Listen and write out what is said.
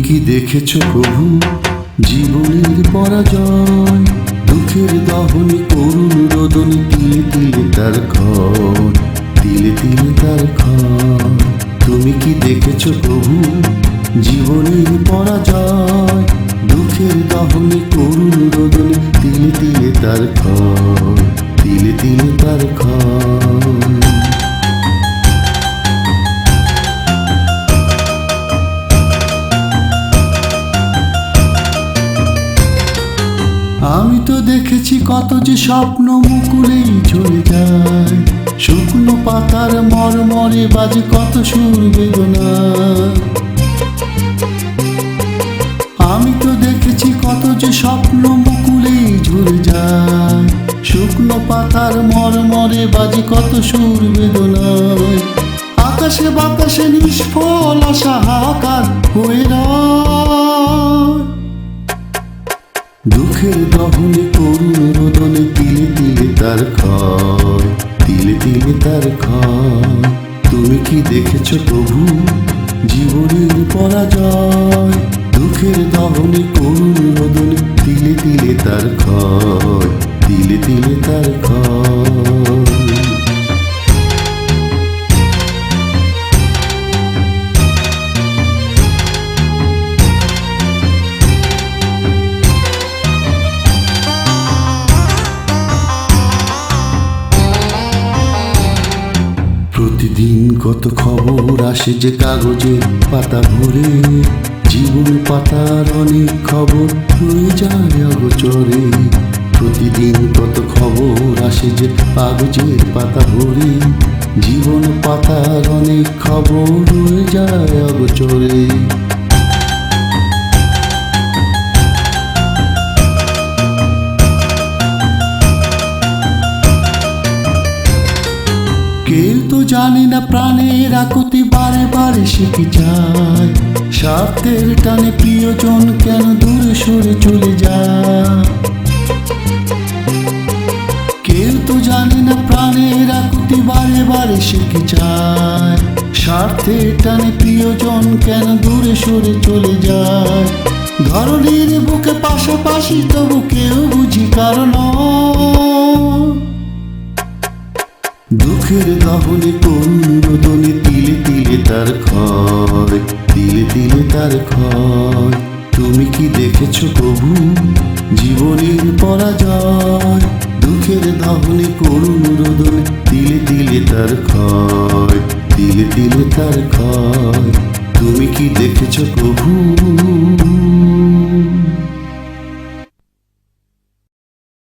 কি দেখেছো প্রভু জীবনের পরাজয়? দুঃখের দহনে করুণ রোদনে তিলে তিলে তার ঘর, তিলে তিলে তার ঘর। তুমি কি দেখেছো প্রভু জীবনের পরাজয়? দুঃখের দহনে করুণ রোদনে তিলে তিলে তার ঘর, তিলে তিলে তার ঘর। আমি তো দেখেছি কত যে স্বপ্ন মুকুলেই ঝরে যায়, শুকনো পাতার মরমরে বাজে কত সুর বেদনা। আমি তো দেখেছি কত যে স্বপ্ন মুকুলেই ঝরে যায়, শুকনো পাতার মরমরে বাজে কত সুর বেদনা। আকাশে বাতাসে নিষ্ফল আশা হাহাকার হয়ে রয়, দুঃখের দহনে করুণ রোদনে তিলে তিলে তার ক্ষয়, তিলে তিলে তার ক্ষয়। তুমি কি দেখেছো প্রভু জীবনের পরাজয়? দুঃখের দহনে করুণ রোদনে তিলে তিলে তার ক্ষয়, তিলে তিলে তার ক্ষয়। প্রতিদিন কত খবর আসে যে কাগজের পাতা ভরে, জীবন পাতার অনেক খবর হয়ে যায় অগোচরে। প্রতিদিন কত খবর আসে যে কাগজের পাতা ভরে, জীবন পাতার অনেক খবর হয়ে যায় অগোচরে। কেউ তো জানে না প্রাণের আকুতি বারে বারে শিখে যায়, স্বার্থের টানে প্রিয়জন কেন দূরে সরে চলে যায়। কেউ তো জানে না প্রাণের আকুতি বারে বারে শিখে যায়, স্বার্থের টানে প্রিয়জন কেন দূরে সরে চলে যায়। ধরনের বুকে পাশাপাশি তবু কেউ বুঝি কারণ, দুঃখের দহনে করুণ রোদনে তিলে তিলে তার ক্ষয়, তিলে তিলে তার ক্ষয়। তুমি কি দেখেছো প্রভু জীবনের পরাজয়? দুঃখের দহনে করুণ রোদনে তিলে তিলে তার ক্ষয়, তিলে তিলে তার ক্ষয়। তুমি কি দেখেছো প্রভু?